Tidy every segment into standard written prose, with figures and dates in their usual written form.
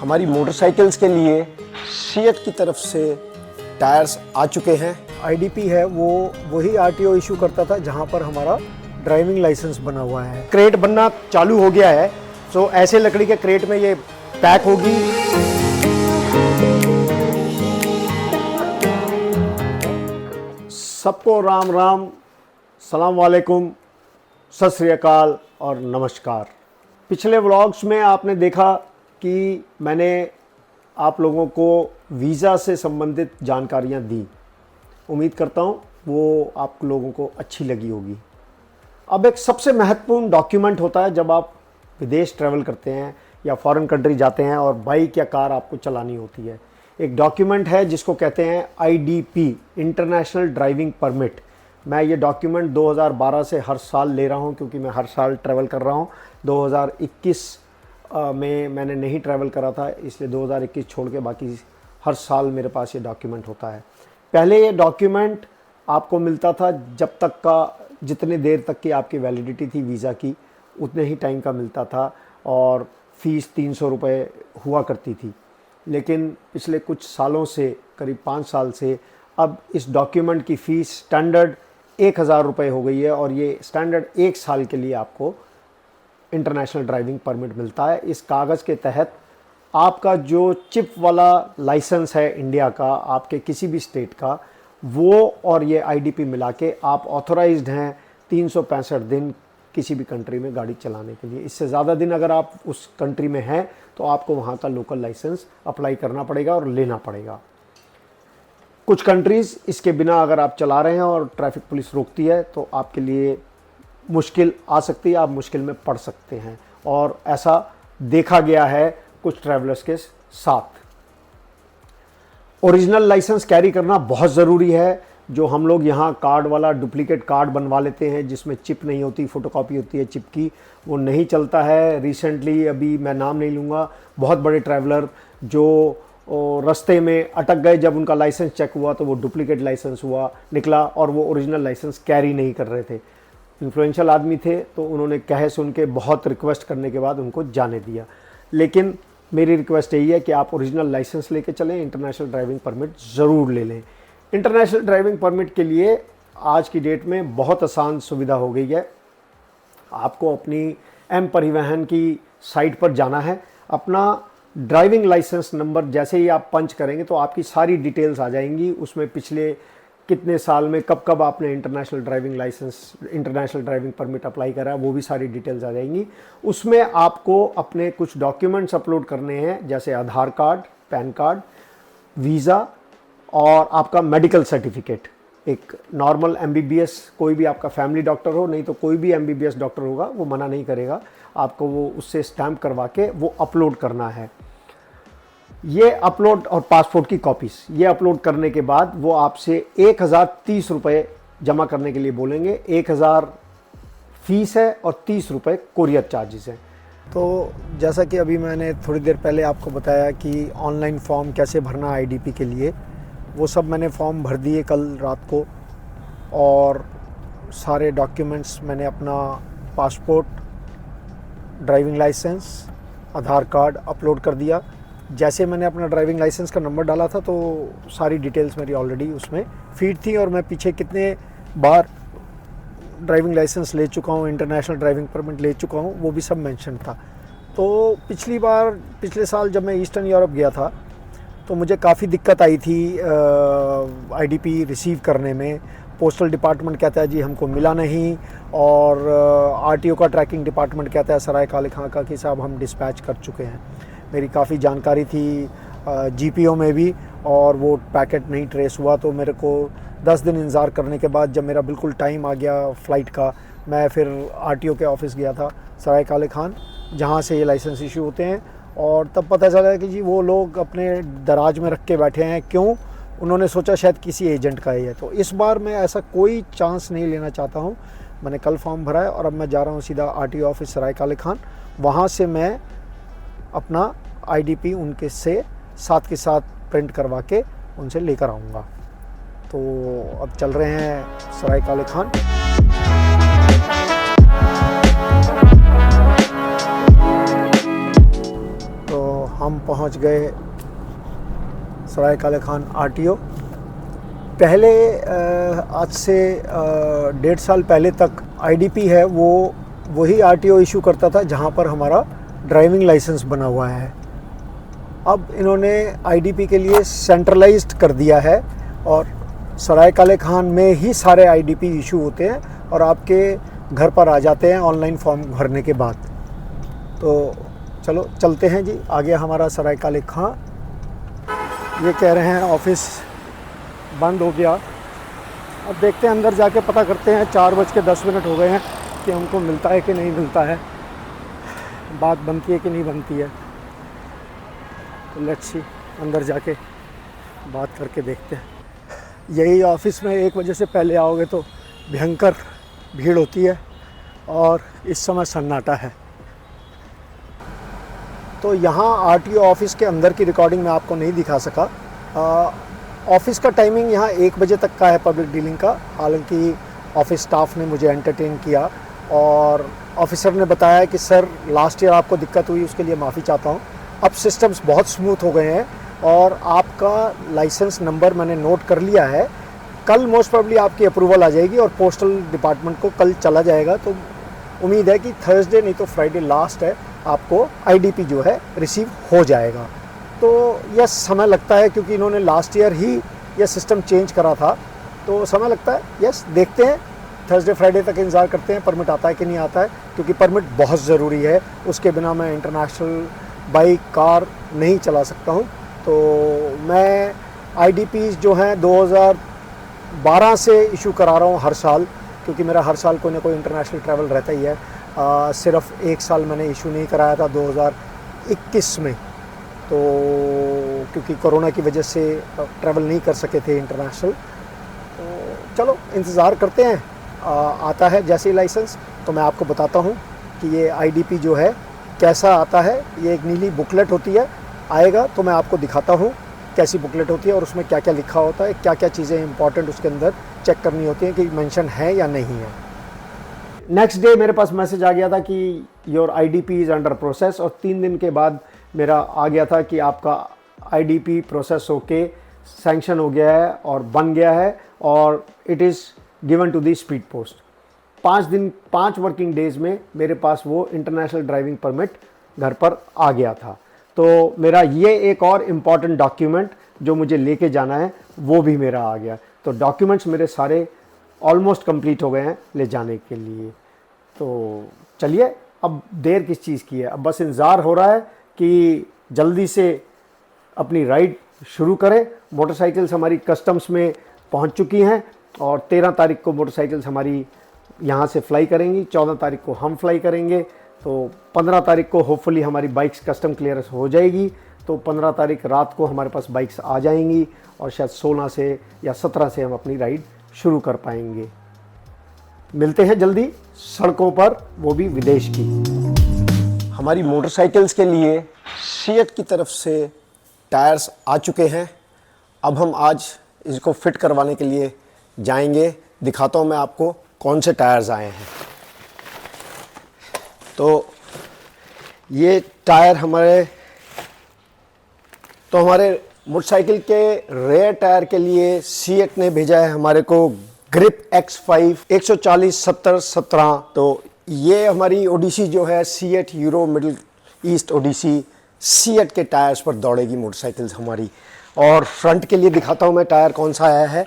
हमारी मोटरसाइकिल्स के लिए सियत की तरफ से टायर्स आ चुके हैं। आईडीपी है वो वही आरटीओ इशू करता था जहां पर हमारा ड्राइविंग लाइसेंस बना हुआ है। क्रेट बनना चालू हो गया है, तो ऐसे लकड़ी के क्रेट में ये पैक होगी। सबको राम राम, सलाम वालेकुम, सत श्री अकाल और नमस्कार। पिछले व्लॉग्स में आपने देखा कि मैंने आप लोगों को वीज़ा से संबंधित जानकारियां दी। उम्मीद करता हूं वो आप लोगों को अच्छी लगी होगी। अब एक सबसे महत्वपूर्ण डॉक्यूमेंट होता है जब आप विदेश ट्रैवल करते हैं या फॉरेन कंट्री जाते हैं और बाइक या कार आपको चलानी होती है। एक डॉक्यूमेंट है जिसको कहते हैं आईडीपी, इंटरनेशनल ड्राइविंग परमिट। मैं ये डॉक्यूमेंट 2012 से हर साल ले रहा हूँ क्योंकि मैं हर साल ट्रैवल कर रहा हूँ। 2021 में मैंने नहीं ट्रैवल करा था, इसलिए 2021 छोड़ के बाकी हर साल मेरे पास ये डॉक्यूमेंट होता है। पहले ये डॉक्यूमेंट आपको मिलता था जब तक का, जितने देर तक की आपकी वैलिडिटी थी वीज़ा की, उतने ही टाइम का मिलता था और फ़ीस 300 रुपये हुआ करती थी। लेकिन पिछले कुछ सालों से, करीब 5 साल से, अब इस डॉक्यूमेंट की फ़ीस स्टैंडर्ड 1000 रुपये हो गई है और ये स्टैंडर्ड 1 साल के लिए आपको इंटरनेशनल ड्राइविंग परमिट मिलता है। इस कागज़ के तहत आपका जो चिप वाला लाइसेंस है इंडिया का, आपके किसी भी स्टेट का, वो और ये आईडीपी मिला के आप ऑथोराइज्ड हैं 365 दिन किसी भी कंट्री में गाड़ी चलाने के लिए। इससे ज़्यादा दिन अगर आप उस कंट्री में हैं तो आपको वहाँ का लोकल लाइसेंस अप्लाई करना पड़ेगा और लेना पड़ेगा। कुछ कंट्रीज़ इसके बिना अगर आप चला रहे हैं और ट्रैफिक पुलिस रोकती है तो आपके लिए मुश्किल आ सकती है, आप मुश्किल में पड़ सकते हैं, और ऐसा देखा गया है कुछ ट्रैवलर्स के साथ। ओरिजिनल लाइसेंस कैरी करना बहुत ज़रूरी है। जो हम लोग यहाँ कार्ड वाला डुप्लीकेट कार्ड बनवा लेते हैं जिसमें चिप नहीं होती, फ़ोटोकॉपी होती है चिप की, वो नहीं चलता है। रिसेंटली, अभी मैं नाम नहीं लूँगा, बहुत बड़े ट्रैवलर जो रास्ते में अटक गए, जब उनका लाइसेंस चेक हुआ तो वो डुप्लीकेट लाइसेंस हुआ निकला और वो ओरिजिनल लाइसेंस कैरी नहीं कर रहे थे। इन्फ्लुएंशियल आदमी थे तो उन्होंने कहे सुन के बहुत रिक्वेस्ट करने के बाद उनको जाने दिया। लेकिन मेरी रिक्वेस्ट यही है कि आप ओरिजिनल लाइसेंस लेके चलें, इंटरनेशनल ड्राइविंग परमिट ज़रूर ले लें। इंटरनेशनल ड्राइविंग परमिट के लिए आज की डेट में बहुत आसान सुविधा हो गई है। आपको अपनी एम परिवहन की साइट पर जाना है, अपना ड्राइविंग लाइसेंस नंबर जैसे ही आप पंच करेंगे तो आपकी सारी डिटेल्स आ जाएंगी। उसमें पिछले कितने साल में कब कब आपने इंटरनेशनल ड्राइविंग परमिट अप्लाई करा, वो भी सारी डिटेल्स आ जाएंगी। उसमें आपको अपने कुछ डॉक्यूमेंट्स अपलोड करने हैं, जैसे आधार कार्ड, पैन कार्ड, वीज़ा और आपका मेडिकल सर्टिफिकेट। एक नॉर्मल एमबीबीएस, कोई भी आपका फैमिली डॉक्टर हो, नहीं तो कोई भी एमबीबीएस डॉक्टर होगा वो मना नहीं करेगा, आपको वो उससे स्टैम्प करवा के वो अपलोड करना है। ये अपलोड, और पासपोर्ट की कॉपीज़, ये अपलोड करने के बाद वो आपसे 1030 रुपये जमा करने के लिए बोलेंगे। 1000 फीस है और 30 रुपये कोरियर चार्जेस हैं। तो जैसा कि अभी मैंने थोड़ी देर पहले आपको बताया कि ऑनलाइन फॉर्म कैसे भरना आईडीपी के लिए, वो सब मैंने फॉर्म भर दिए कल रात को, और सारे डॉक्यूमेंट्स मैंने अपना पासपोर्ट, ड्राइविंग लाइसेंस, आधार कार्ड अपलोड कर दिया। जैसे मैंने अपना ड्राइविंग लाइसेंस का नंबर डाला था तो सारी डिटेल्स मेरी ऑलरेडी उसमें फीड थी, और मैं पीछे कितने बार ड्राइविंग लाइसेंस ले चुका हूँ, इंटरनेशनल ड्राइविंग परमिट ले चुका हूँ, वो भी सब मेंशन था। तो पिछले साल जब मैं ईस्टर्न यूरोप गया था तो मुझे काफ़ी दिक्कत आई थी आईडीपी रिसीव करने में। पोस्टल डिपार्टमेंट कहता है जी हमको मिला नहीं, और आरटीओ का ट्रैकिंग डिपार्टमेंट कहता है सराय काले खां का कि साहब हम डिस्पैच कर चुके हैं। मेरी काफ़ी जानकारी थी जीपीओ में भी, और वो पैकेट नहीं ट्रेस हुआ। तो मेरे को 10 दिन इंतज़ार करने के बाद जब मेरा बिल्कुल टाइम आ गया फ़्लाइट का, मैं फिर आरटीओ के ऑफ़िस गया था सराय काले खान, जहाँ से ये लाइसेंस इशू होते हैं, और तब पता चला कि जी वो लोग अपने दराज में रख के बैठे हैं। क्यों? उन्होंने सोचा शायद किसी एजेंट का ही है। तो इस बार मैं ऐसा कोई चांस नहीं लेना चाहता हूँ। मैंने कल फॉर्म भरा है और अब मैं जा रहा हूँ सीधा आरटीओ ऑफिस सराय काले खान, वहाँ से मैं अपना आईडीपी उनके से साथ के साथ प्रिंट करवा के उनसे लेकर आऊँगा। तो अब चल रहे हैं सराय काले खान। हम पहुंच गए सराय काले खान आरटीओ। पहले आज से 1.5 साल पहले तक आईडीपी है वो वही आरटीओ इशू करता था जहां पर हमारा ड्राइविंग लाइसेंस बना हुआ है। अब इन्होंने आईडीपी के लिए सेंट्रलाइज्ड कर दिया है और सराय काले खान में ही सारे आईडीपी इशू होते हैं और आपके घर पर आ जाते हैं ऑनलाइन फॉर्म भरने के बाद। तो चलो चलते हैं जी, आ गया हमारा सराय काले खान। ये कह रहे हैं ऑफिस बंद हो गया। अब देखते हैं अंदर जाके पता करते हैं। 4:10 हो गए हैं कि हमको मिलता है कि नहीं मिलता है, बात बनती है कि नहीं बनती है। तो लेट्स सी, अंदर जाके बात करके देखते हैं। यही ऑफिस में 1 बजे से पहले आओगे तो भयंकर भीड़ होती है और इस समय सन्नाटा है। तो यहाँ आरटीओ ऑफिस के अंदर की रिकॉर्डिंग मैं आपको नहीं दिखा सका। ऑफिस का टाइमिंग यहाँ 1 बजे तक का है पब्लिक डीलिंग का। हालांकि ऑफिस स्टाफ ने मुझे एंटरटेन किया और ऑफिसर ने बताया कि सर लास्ट ईयर आपको दिक्कत हुई, उसके लिए माफ़ी चाहता हूँ। अब सिस्टम्स बहुत स्मूथ हो गए हैं और आपका लाइसेंस नंबर मैंने नोट कर लिया है। कल मोस्ट प्रोबेबली आपकी अप्रूवल आ जाएगी और पोस्टल डिपार्टमेंट को कल चला जाएगा। तो उम्मीद है कि थर्सडे नहीं तो फ्राइडे लास्ट है, आपको आईडीपी जो है रिसीव हो जाएगा। तो यह समय लगता है क्योंकि इन्होंने लास्ट ईयर ही यह सिस्टम चेंज करा था, तो समय लगता है। यस, देखते हैं, थर्सडे फ्राइडे तक इंतज़ार करते हैं परमिट आता है कि नहीं आता है, क्योंकि परमिट बहुत ज़रूरी है। उसके बिना मैं इंटरनेशनल बाइक कार नहीं चला सकता हूँ। तो मैं आईडीपीज़ जो हैं 2012 से इशू करा रहा हूँ हर साल, क्योंकि मेरा हर साल कोई ना कोई इंटरनेशनल ट्रैवल रहता ही है। सिर्फ 1 साल मैंने इशू नहीं कराया था 2021 में, तो क्योंकि कोरोना की वजह से ट्रैवल नहीं कर सके थे इंटरनेशनल। तो चलो इंतज़ार करते हैं, आता है जैसे ही लाइसेंस तो मैं आपको बताता हूँ कि ये आईडीपी जो है कैसा आता है। ये एक नीली बुकलेट होती है, आएगा तो मैं आपको दिखाता हूँ कैसी बुकलेट होती है और उसमें क्या क्या लिखा होता है, क्या क्या चीज़ें इंपॉर्टेंट उसके अंदर चेक करनी होती हैं कि मेंशन है या नहीं है। नेक्स्ट डे मेरे पास मैसेज आ गया था कि your IDP is under process, और 3 दिन के बाद मेरा आ गया था कि आपका आईडीपी प्रोसेस होके सैंक्शन हो गया है और बन गया है और it is given to the speed post. 5 working days में मेरे पास वो इंटरनेशनल ड्राइविंग परमिट घर पर आ गया था। तो मेरा ये एक और इम्पॉर्टेंट डॉक्यूमेंट जो मुझे लेके जाना है वो भी मेरा आ गया। तो डॉक्यूमेंट्स मेरे सारे ऑलमोस्ट कंप्लीट हो गए हैं ले जाने के लिए। तो चलिए, अब देर किस चीज़ की है, अब बस इंतज़ार हो रहा है कि जल्दी से अपनी राइड शुरू करें। मोटरसाइकिल्स हमारी कस्टम्स में पहुंच चुकी हैं और 13 तारीख को मोटरसाइकिल्स हमारी यहाँ से फ्लाई करेंगी, 14 तारीख को हम फ्लाई करेंगे। तो 15 तारीख को होपफुली हमारी बाइक्स कस्टम क्लियरेंस हो जाएगी। तो 15 तारीख रात को हमारे पास बाइक्स आ जाएंगी और शायद 16 से या 17 से हम अपनी राइड शुरू कर पाएंगे। मिलते हैं जल्दी सड़कों पर, वो भी विदेश की। हमारी मोटरसाइकिल्स के लिए सीएट की तरफ से टायर्स आ चुके हैं। अब हम आज इसको फिट करवाने के लिए जाएंगे। दिखाता हूँ मैं आपको कौन से टायर्स आए हैं। तो ये टायर हमारे मोटरसाइकिल के रेयर टायर के लिए सीएट ने भेजा है हमारे को ग्रिप X5 140/70/17। तो ये हमारी ओडिसी जो है CEAT Euro Middle East Odyssey CEAT के टायर्स पर दौड़ेगी मोटरसाइकिल्स हमारी। और फ्रंट के लिए दिखाता हूँ मैं टायर कौन सा आया है।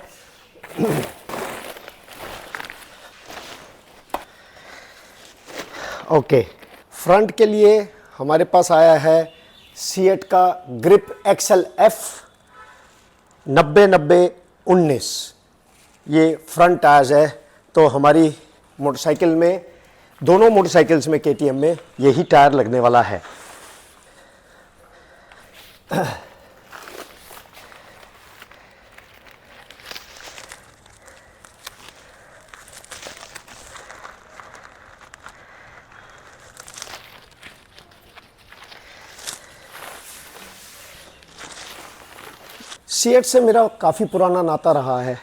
ओके, फ्रंट के लिए हमारे पास आया है सीएट का ग्रिप XLF 90/90/19। ये फ्रंट टायर्स है। तो हमारी मोटरसाइकिल में, दोनों मोटरसाइकिल्स में KTM में यही टायर लगने वाला है। सीएट से मेरा काफ़ी पुराना नाता रहा है।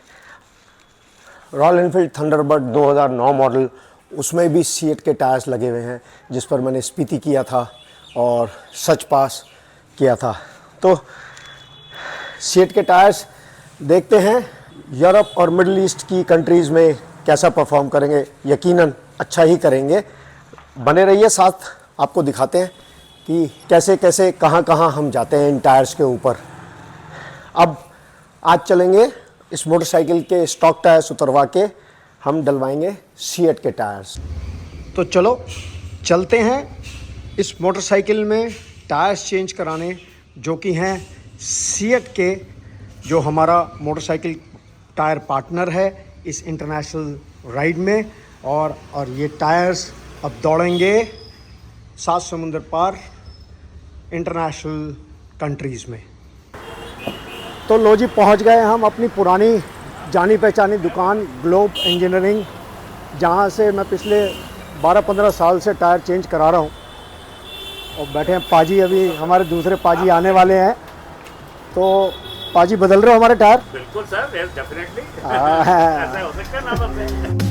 रॉयल एनफील्ड थंडरबर्ड 2009 मॉडल, उसमें भी सीएट के टायर्स लगे हुए हैं, जिस पर मैंने स्पीति किया था और सच पास किया था। तो सीएट के टायर्स देखते हैं यूरोप और मिडिल ईस्ट की कंट्रीज़ में कैसा परफॉर्म करेंगे। यकीनन अच्छा ही करेंगे। बने रहिए साथ, आपको दिखाते हैं कि कैसे कैसे कहाँ कहाँ हम जाते हैं इन टायर्स के ऊपर। अब आज चलेंगे इस मोटरसाइकिल के स्टॉक टायर्स उतरवा के हम डलवाएंगे सीएट के टायर्स। तो चलो चलते हैं इस मोटरसाइकिल में टायर्स चेंज कराने, जो कि हैं सीएट के, जो हमारा मोटरसाइकिल टायर पार्टनर है इस इंटरनेशनल राइड में। और ये टायर्स अब दौड़ेंगे 7 समुंदर पार इंटरनेशनल कंट्रीज़ में। तो लो जी, पहुंच गए हम अपनी पुरानी जानी पहचानी दुकान ग्लोब इंजीनियरिंग, जहां से मैं पिछले 12-15 साल से टायर चेंज करा रहा हूं। और बैठे हैं पाजी, अभी हमारे दूसरे पाजी आने वाले हैं। तो पाजी बदल रहे हो हमारे टायर? बिल्कुल सर, डेफिनेटली। ऐसा हो सकता है ना आपसे?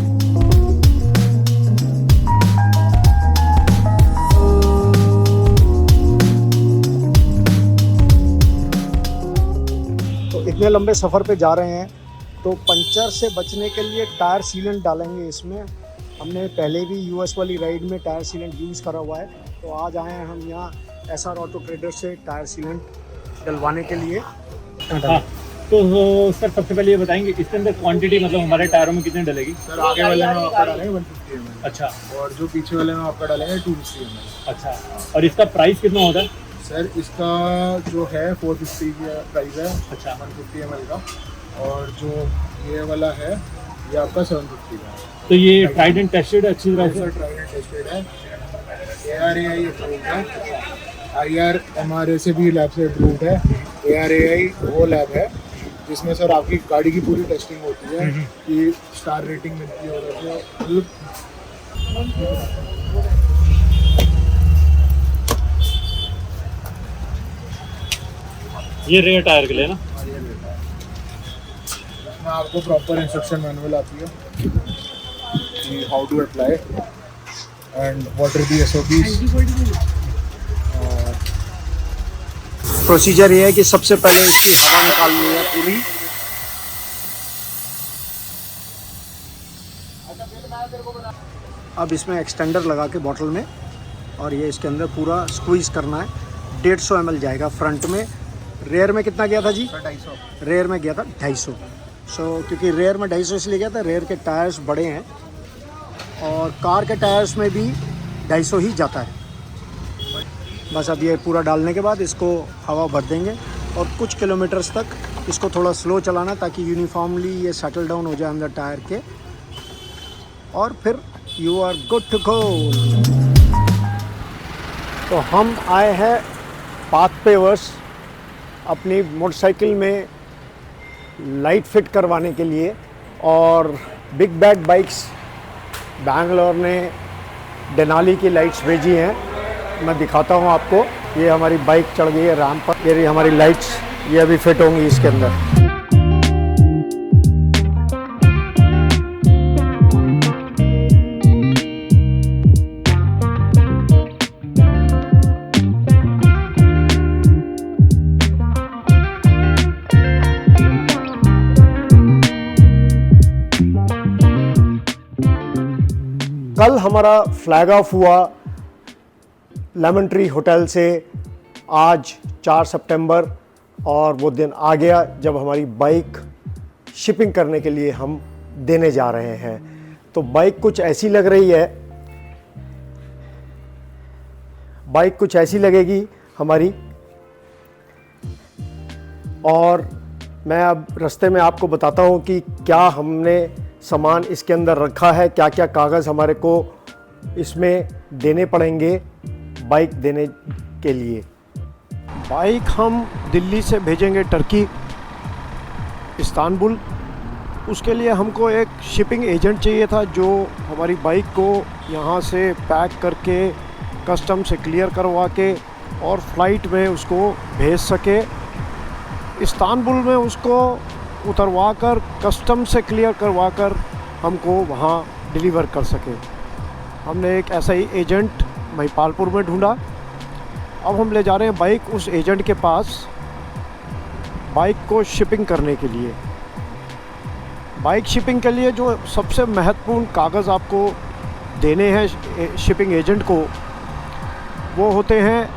इतने लंबे सफ़र पे जा रहे हैं तो पंचर से बचने के लिए टायर सीलेंट डालेंगे इसमें। हमने पहले भी यूएस वाली राइड में टायर सीलेंट यूज़ करा हुआ है। तो आज आए हैं हम यहाँ एसआर ऑटो ट्रेडर से टायर सीलेंट डलवाने के लिए। हाँ, तो सर सबसे पहले ये बताएंगे इसके अंदर क्वांटिटी मतलब हमारे टायरों में कितने डलेगी? सर आगे वाले में आपका डालेंगे 150 ml। अच्छा। और जो पीछे वाले में आपका डालेंगे 250 ml। अच्छा, और इसका प्राइस कितना होता है? सर इसका जो है 450 का प्राइस है। अच्छा। 150 ml का। और जो ये वाला है ये आपका 750 का है। तो ये ट्राइड एंड टेस्टेड है अच्छी तरह सर से? ट्राइड एंड टेस्टेड है, ARAI अप्रूव्ड है, IRMRA से भी लैब से अप्रूव्ड है। ARAI वो लैब है जिसमें सर आपकी गाड़ी की पूरी टेस्टिंग होती है कि स्टार रेटिंग मिलती है और ये रेयर टायर के लिए ना? इसमें आपको प्रॉपर इंस्ट्रक्शन मैनुअल आती है कि how to apply and what are the SOPs। Procedure ये है कि सबसे पहले इसकी हवा निकालनी है पूरी। अब इसमें एक्सटेंडर लगा के बॉटल में, और ये इसके अंदर पूरा स्क्वीज़ करना है। 150 ml जाएगा फ्रंट में। रेयर में कितना गया था जी? 250। रेयर में गया था 250। क्योंकि रेयर में 250 इसलिए गया था, रेयर के टायर्स बड़े हैं और कार के टायर्स में भी 250 ही जाता है। बस अब ये पूरा डालने के बाद इसको हवा भर देंगे और कुछ किलोमीटर्स तक इसको थोड़ा स्लो चलाना ताकि यूनिफॉर्मली ये सेटल डाउन हो जाए अंदर टायर के, और फिर you are good to go. तो हम आए हैं पाथ पेवर्स अपनी मोटरसाइकिल में लाइट फिट करवाने के लिए। और बिग बैग बाइक्स बैंगलोर ने डेनाली की लाइट्स भेजी हैं। मैं दिखाता हूँ आपको। ये हमारी बाइक चढ़ गई है रैंप पर। ये रही हमारी लाइट्स, ये अभी फिट होंगी इसके अंदर। कल हमारा फ्लैग ऑफ हुआ लेमन ट्री होटल से, आज 4 सितंबर, और वो दिन आ गया जब हमारी बाइक शिपिंग करने के लिए हम देने जा रहे हैं। तो बाइक कुछ ऐसी लग रही है, बाइक कुछ ऐसी लगेगी हमारी। और मैं अब रास्ते में आपको बताता हूँ कि क्या हमने सामान इसके अंदर रखा है, क्या क्या कागज़ हमारे को इसमें देने पड़ेंगे बाइक देने के लिए। बाइक हम दिल्ली से भेजेंगे टर्की, इस्तांबुल। उसके लिए हमको एक शिपिंग एजेंट चाहिए था जो हमारी बाइक को यहाँ से पैक करके कस्टम से क्लियर करवा के और फ्लाइट में उसको भेज सके। इस्तांबुल में उसको उतरवा कर कस्टम से क्लियर करवा कर हमको वहाँ डिलीवर कर सके। हमने एक ऐसा ही एजेंट महिपालपुर में ढूंढा अब हम ले जा रहे हैं बाइक उस एजेंट के पास बाइक को शिपिंग करने के लिए। बाइक शिपिंग के लिए जो सबसे महत्वपूर्ण कागज़ आपको देने हैं शिपिंग एजेंट को, वो होते हैं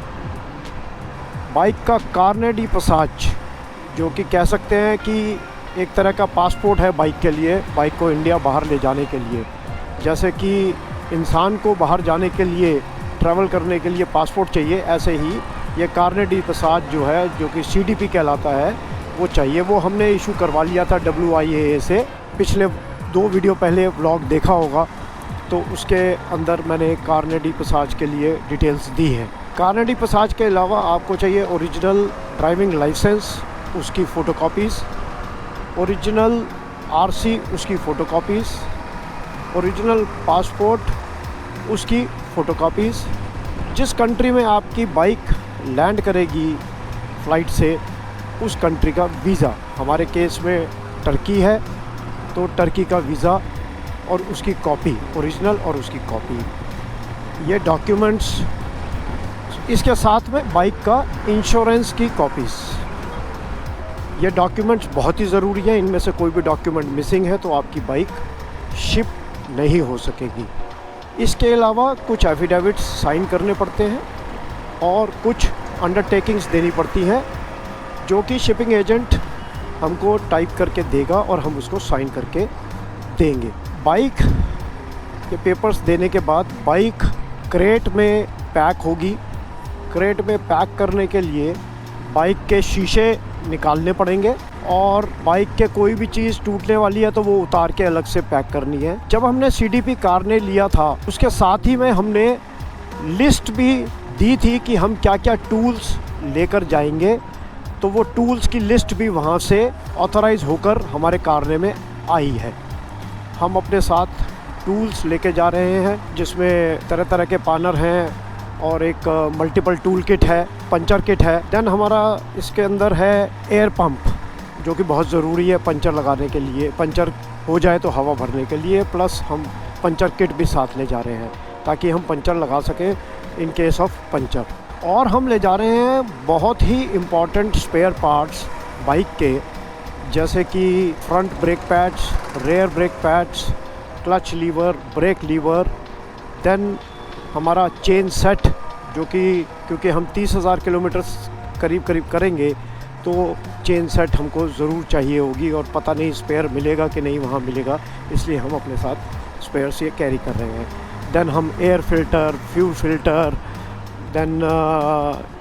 बाइक का कार्नेट डी पसाज, जो कि कह सकते हैं कि एक तरह का पासपोर्ट है बाइक के लिए, बाइक को इंडिया बाहर ले जाने के लिए। जैसे कि इंसान को बाहर जाने के लिए, ट्रैवल करने के लिए पासपोर्ट चाहिए, ऐसे ही ये कार्नेट डी पसाज जो है, जो कि CDP कहलाता है, वो चाहिए। वो हमने इशू करवा लिया था WIAA से। पिछले 2 वीडियो पहले व्लॉग देखा होगा, तो उसके अंदर मैंने कार्नेट डी पसाज के लिए डिटेल्स दी है। कार्नेट डी पसाज के अलावा आपको चाहिए ओरिजिनल ड्राइविंग लाइसेंस, उसकी फ़ोटोकॉपीज़, ओरिजिनल RC, उसकी फ़ोटोकॉपीज़, ओरिजिनल पासपोर्ट, उसकी फ़ोटोकॉपीज़, जिस कंट्री में आपकी बाइक लैंड करेगी फ़्लाइट से, उस कंट्री का वीज़ा। हमारे केस में टर्की है, तो टर्की का वीज़ा और उसकी कॉपी, ओरिजिनल और उसकी कॉपी, ये डॉक्यूमेंट्स। इसके साथ में बाइक का इंश्योरेंस की कॉपीज़। ये डॉक्यूमेंट्स बहुत ही ज़रूरी है। इनमें से कोई भी डॉक्यूमेंट मिसिंग है तो आपकी बाइक शिप नहीं हो सकेगी। इसके अलावा कुछ एफिडेविट्स साइन करने पड़ते हैं और कुछ अंडरटेकिंग्स देनी पड़ती हैं, जो कि शिपिंग एजेंट हमको टाइप करके देगा और हम उसको साइन करके देंगे। बाइक के पेपर्स देने के बाद बाइक क्रेट में पैक होगी। क्रेट में पैक करने के लिए बाइक के शीशे निकालने पड़ेंगे और बाइक के कोई भी चीज़ टूटने वाली है तो वो उतार के अलग से पैक करनी है। जब हमने CDP कार्नेट लिया था, उसके साथ ही में हमने लिस्ट भी दी थी कि हम क्या क्या टूल्स लेकर जाएंगे, तो वो टूल्स की लिस्ट भी वहाँ से ऑथराइज होकर हमारे कार्नेट में आई है। हम अपने साथ टूल्स लेके जा रहे हैं, जिसमें तरह तरह के पानर हैं और एक मल्टीपल टूल किट है, पंचर किट है। देन हमारा इसके अंदर है एयर पंप, जो कि बहुत ज़रूरी है पंचर लगाने के लिए, पंचर हो जाए तो हवा भरने के लिए। प्लस हम पंचर किट भी साथ ले जा रहे हैं ताकि हम पंचर लगा सकें इन केस ऑफ पंचर। और हम ले जा रहे हैं बहुत ही इम्पॉर्टेंट स्पेयर पार्ट्स बाइक के, जैसे कि front brake pads, rear brake pads, clutch lever, brake lever. Then हमारा चेन सेट, जो कि क्योंकि हम 30,000 किलोमीटर करीब करेंगे, तो चेन सेट हमको ज़रूर चाहिए होगी और पता नहीं स्पेयर मिलेगा कि नहीं वहाँ मिलेगा, इसलिए हम अपने साथ स्पेयर्स ये कैरी कर रहे हैं। देन हम air filter, fuel filter, then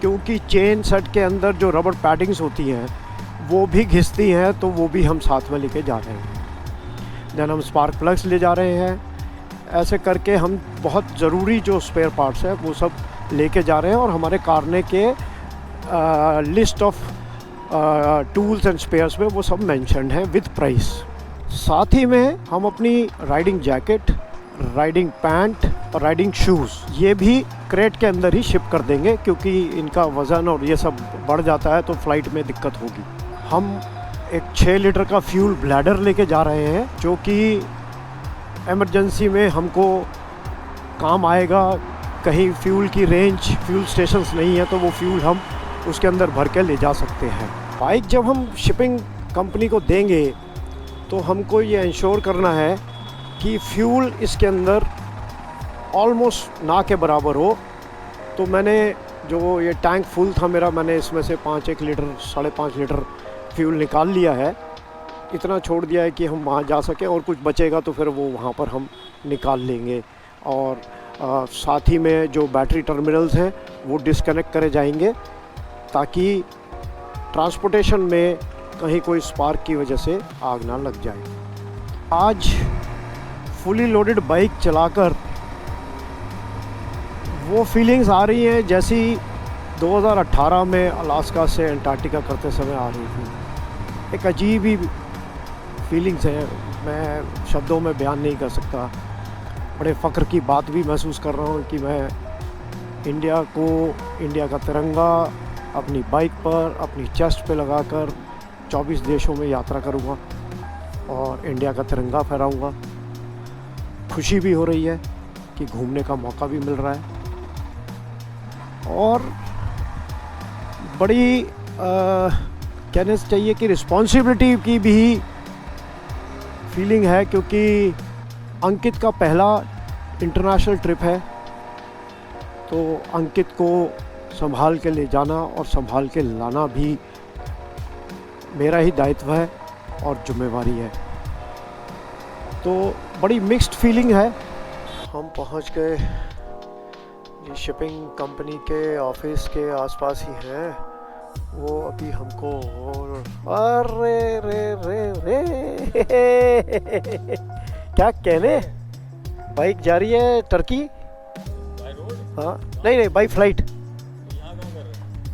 क्योंकि चेन सेट के अंदर जो रबर पैडिंग्स होती हैं वो भी घिसती हैं, तो वो भी हम साथ में लेके जा रहे हैं। देन हम स्पार्क प्लग्स ले जा रहे हैं। ऐसे करके हम बहुत ज़रूरी जो स्पेयर पार्ट्स हैं वो सब लेके जा रहे हैं और हमारे कार्नेट के list of tools and spheres में वो सब मेंशन्ड हैं विद प्राइस। साथ ही में हम अपनी राइडिंग जैकेट, राइडिंग पैंट और राइडिंग शूज़ ये भी क्रेट के अंदर ही शिप कर देंगे, क्योंकि इनका वज़न और ये सब बढ़ जाता है तो फ़्लाइट में दिक्कत होगी। हम एक 6 लीटर का फ्यूल ब्लैडर लेके जा रहे हैं, जो कि इमरजेंसी में हमको काम आएगा। कहीं फ्यूल की रेंज, फ्यूल स्टेशंस नहीं है तो वो फ्यूल हम उसके अंदर भर के ले जा सकते हैं। बाइक जब हम शिपिंग कंपनी को देंगे तो हमको ये इंश्योर करना है कि फ्यूल इसके अंदर ऑलमोस्ट ना के बराबर हो। तो मैंने जो ये टैंक फुल था मेरा, मैंने इसमें से 1 लीटर 5.5 लीटर फ्यूल निकाल लिया है। इतना छोड़ दिया है कि हम वहाँ जा सकें, और कुछ बचेगा तो फिर वो वहाँ पर हम निकाल लेंगे। और साथ ही में जो बैटरी टर्मिनल्स हैं वो डिस्कनेक्ट करे जाएंगे, ताकि ट्रांसपोर्टेशन में कहीं कोई स्पार्क की वजह से आग ना लग जाए। आज फुली लोडेड बाइक चलाकर वो फीलिंग्स आ रही हैं जैसी 2018 में अलास्का से अंटार्कटिका करते समय आ रही थी। एक अजीब ही फीलिंग्स हैं, मैं शब्दों में बयान नहीं कर सकता। बड़े फ़ख्र की बात भी महसूस कर रहा हूँ कि मैं इंडिया का तिरंगा अपनी बाइक पर, अपनी चेस्ट पे लगाकर 24 देशों में यात्रा करूँगा और इंडिया का तिरंगा फहराऊँगा। खुशी भी हो रही है कि घूमने का मौका भी मिल रहा है, और बड़ी कहने से चाहिए कि रिस्पॉन्सिबिलिटी की भी फीलिंग है, क्योंकि अंकित का पहला इंटरनेशनल ट्रिप है, तो अंकित को संभाल के ले जाना और संभाल के लाना भी मेरा ही दायित्व है और जिम्मेवारी है। तो बड़ी मिक्स्ड फीलिंग है। हम पहुंच गए, ये शिपिंग कंपनी के ऑफिस के आसपास ही है। वो अभी हमको अरे रे रे रे क्या कहने, बाइक जा रही है टर्की। हाँ नहीं बाई फ्लाइट।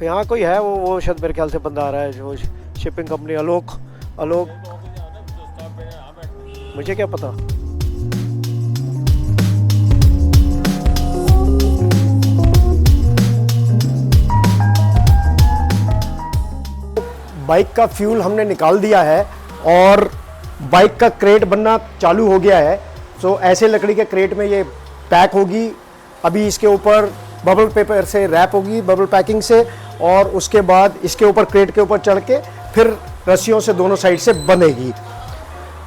यहाँ कोई है, वो शायद मेरे ख्याल से बंदा आ रहा है, जो शिपिंग कंपनी आलोक। मुझे क्या पता। बाइक का फ्यूल हमने निकाल दिया है और बाइक का क्रेट बनना चालू हो गया है। सो ऐसे लकड़ी के क्रेट में ये पैक होगी। अभी इसके ऊपर बबल पेपर से रैप होगी, बबल पैकिंग से, और उसके बाद इसके ऊपर क्रेट के ऊपर चढ़ के फिर रस्सियों से दोनों साइड से बंधेगी।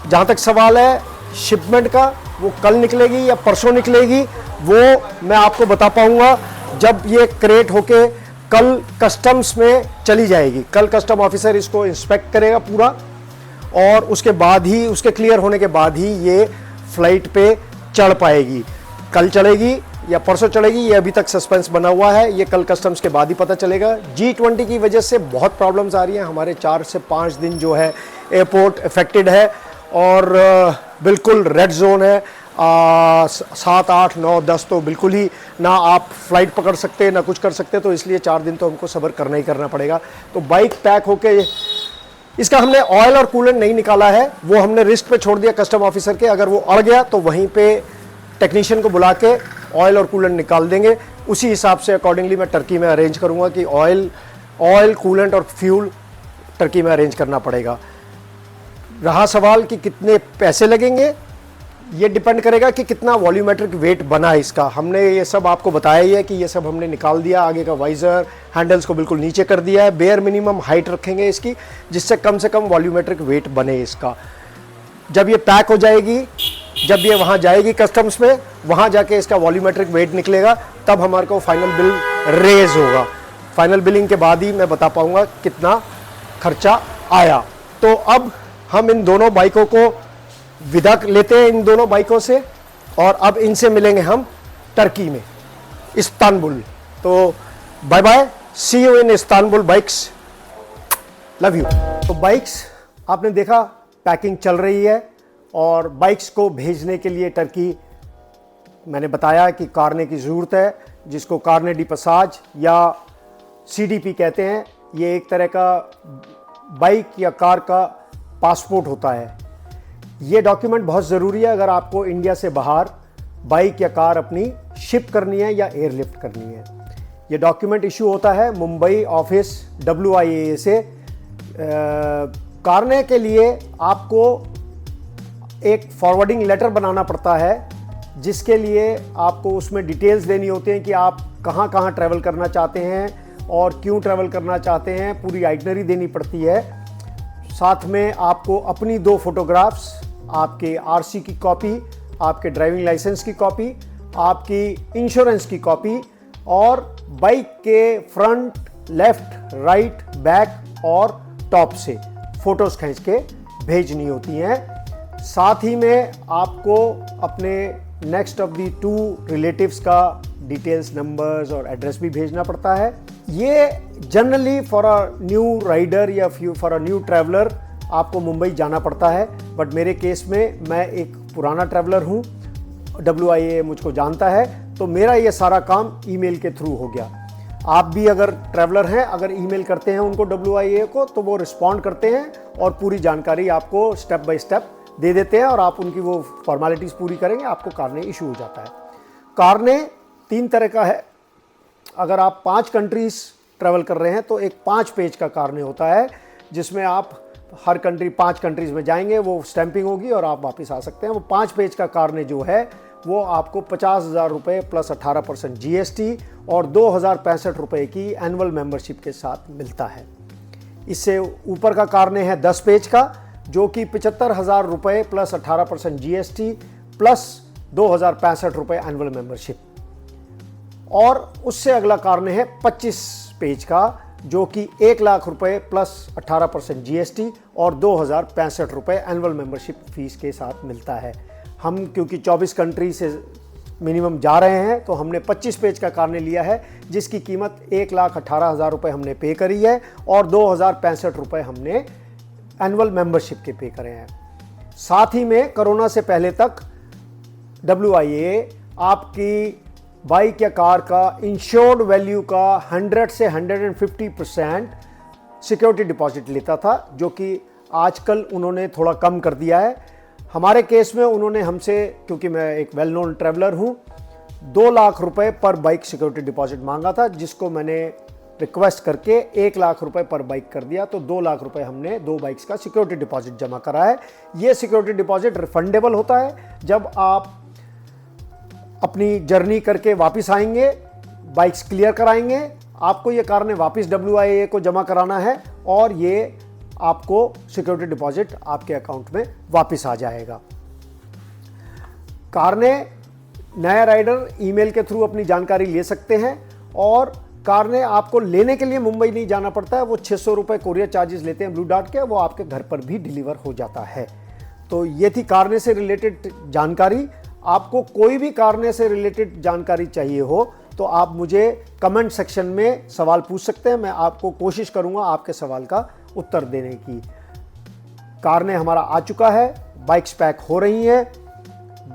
जहाँ तक सवाल है शिपमेंट का, वो कल निकलेगी या परसों निकलेगी, वो मैं आपको बता पाऊँगा जब ये क्रेट होके कल कस्टम्स में चली जाएगी। कल कस्टम ऑफिसर इसको इंस्पेक्ट करेगा पूरा, और उसके बाद ही, उसके क्लियर होने के बाद ही ये फ्लाइट पे चढ़ पाएगी। कल चलेगी या परसों चलेगी, ये अभी तक सस्पेंस बना हुआ है। ये कल कस्टम्स के बाद ही पता चलेगा। G20 की वजह से बहुत प्रॉब्लम्स आ रही हैं। हमारे 4 से 5 दिन जो है एयरपोर्ट अफेक्टेड है और बिल्कुल रेड जोन है। 7, 8, 9, 10 तो बिल्कुल ही ना आप फ्लाइट पकड़ सकते ना कुछ कर सकते, तो इसलिए 4 दिन तो हमको सब्र करना ही करना पड़ेगा। तो बाइक पैक होके, इसका हमने ऑयल और कूलेंट नहीं निकाला है, वो हमने रिस्क पे छोड़ दिया कस्टम ऑफिसर के। अगर वो अड़ गया तो वहीं पे टेक्नीशियन को बुला के ऑयल और कूलेंट निकाल देंगे। उसी हिसाब से अकॉर्डिंगली मैं टर्की में अरेंज करूँगा कि ऑयल कूलेंट और फ्यूल टर्की में अरेंज करना पड़ेगा। रहा सवाल कि कितने पैसे लगेंगे, ये डिपेंड करेगा कि कितना वॉल्यूमेट्रिक वेट बना है इसका। हमने ये सब आपको बताया ही है कि ये सब हमने निकाल दिया। आगे का वाइज़र, हैंडल्स को बिल्कुल नीचे कर दिया है। बेयर मिनिमम हाइट रखेंगे इसकी, जिससे कम से कम वॉल्यूमेट्रिक वेट बने इसका। जब ये पैक हो जाएगी, जब ये वहाँ जाएगी कस्टम्स में, वहाँ जाके इसका वॉल्यूमेट्रिक वेट निकलेगा, तब हमारे को फाइनल बिल रेज होगा। फाइनल बिलिंग के बाद ही मैं बता पाऊँगा कितना खर्चा आया। तो अब हम इन दोनों बाइकों को विदा लेते हैं, इन दोनों बाइकों से, और अब इनसे मिलेंगे हम टर्की में, इस्तांबुल। तो bye bye, see you in Istanbul bikes, love you. तो बाइक्स आपने देखा पैकिंग चल रही है, और बाइक्स को भेजने के लिए टर्की मैंने बताया कि कारने की ज़रूरत है, जिसको कारने डी पसाज या CDP कहते हैं। ये एक तरह का बाइक या कार का पासपोर्ट होता है। ये डॉक्यूमेंट बहुत ज़रूरी है अगर आपको इंडिया से बाहर बाइक या कार अपनी शिप करनी है या एयरलिफ्ट करनी है। ये डॉक्यूमेंट इशू होता है मुंबई ऑफिस WIAA से। कारने के लिए आपको एक फॉरवर्डिंग लेटर बनाना पड़ता है, जिसके लिए आपको उसमें डिटेल्स देनी होती हैं कि आप कहाँ कहाँ ट्रैवल करना चाहते हैं और क्यों ट्रैवल करना चाहते हैं। पूरी आइटनरी देनी पड़ती है। साथ में आपको अपनी 2 फोटोग्राफ्स, आपके RC की कॉपी, आपके ड्राइविंग लाइसेंस की कॉपी, आपकी इंश्योरेंस की कॉपी, और बाइक के फ्रंट, लेफ्ट, राइट, बैक और टॉप से फ़ोटोज़ खींच के भेजनी होती हैं। साथ ही में आपको अपने नेक्स्ट ऑफ दी 2 रिलेटिव्स का डिटेल्स, नंबर्स और एड्रेस भी भेजना पड़ता है। ये generally for a new rider या फॉर अ न्यू ट्रैवलर आपको मुंबई जाना पड़ता है, बट मेरे केस में मैं एक पुराना ट्रैवलर हूँ, WIAA मुझको जानता है, तो मेरा ये सारा काम ईमेल के थ्रू हो गया। आप भी अगर ट्रैवलर हैं, अगर ईमेल करते हैं उनको WIAA को, तो वो रिस्पॉन्ड करते हैं और पूरी जानकारी आपको स्टेप बाय स्टेप दे देते हैं, और आप उनकी वो फॉर्मेलिटीज़ पूरी करेंगे, आपको कारने इशू हो जाता है। कारने 3 तरह का है। अगर आप 5 कंट्रीज़ ट्रैवल कर रहे हैं तो एक 5 पेज का कारने होता है, जिसमें आप हर कंट्री 5 कंट्रीज़ में जाएंगे, वो स्टैंपिंग होगी और आप वापस आ सकते हैं। वो 5 पेज का कारने जो है वो आपको 50,000 रुपये प्लस 18% GST और 2,065 रुपये की एनुअल मेंबरशिप के साथ मिलता है। इससे ऊपर का कार है 10 पेज का, जो कि 75,000 रुपये प्लस 18% GST प्लस 2,065 रुपये एनुअल मेंबरशिप। और उससे अगला कार है 25 पेज का, जो कि 1 लाख रुपये प्लस 18% GST और 2,065 रुपये एनुअल मेंबरशिप फीस के साथ मिलता है। हम क्योंकि 24 कंट्री से मिनिमम जा रहे हैं तो हमने 25 पेज का कार लिया है, जिसकी कीमत 1,18,000 रुपये हमने पे करी है और 2,065 रुपये हमने एनुअल मेंबरशिप के पे करे हैं। साथ ही में कोरोना से पहले तक WIA आपकी बाइक या कार का इंश्योर्ड वैल्यू का 100 से 150% सिक्योरिटी डिपॉजिट लेता था, जो कि आजकल उन्होंने थोड़ा कम कर दिया है। हमारे केस में उन्होंने हमसे, क्योंकि मैं एक वेल नोन ट्रैवलर हूँ, 2 लाख रुपए पर बाइक सिक्योरिटी डिपॉजिट मांगा था, जिसको मैंने रिक्वेस्ट करके 1 लाख रुपए पर बाइक कर दिया। तो 2 लाख रुपए हमने 2 बाइक्स का सिक्योरिटी डिपॉजिट जमा करा है। ये सिक्योरिटी डिपॉजिट रिफंडेबल होता है। जब आप अपनी जर्नी करके वापस आएंगे, बाइक्स क्लियर कराएंगे, आपको ये कार ने वापस WIA को जमा कराना है और ये आपको सिक्योरिटी डिपॉजिट आपके अकाउंट में वापस आ जाएगा। कार ने नया राइडर ईमेल के थ्रू अपनी जानकारी ले सकते हैं और कार ने आपको लेने के लिए मुंबई नहीं जाना पड़ता है। वो 600 रुपये कोरियर चार्जेस लेते हैं ब्लू डार्ट के, वो आपके घर पर भी डिलीवर हो जाता है। तो ये थी कारने से रिलेटेड जानकारी। आपको कोई भी कारने से रिलेटेड जानकारी चाहिए हो तो आप मुझे कमेंट सेक्शन में सवाल पूछ सकते हैं। मैं आपको कोशिश करूंगा आपके सवाल का उत्तर देने की। कारने हमारा आ चुका है, बाइक्स पैक हो रही हैं।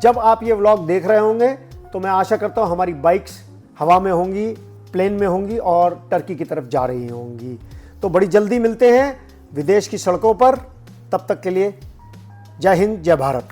जब आप ये व्लॉग देख रहे होंगे तो मैं आशा करता हूँ हमारी बाइक्स हवा में होंगी, प्लेन में होंगी और टर्की की तरफ जा रही होंगी। तो बड़ी जल्दी मिलते हैं विदेश की सड़कों पर। तब तक के लिए जय हिंद, जय भारत।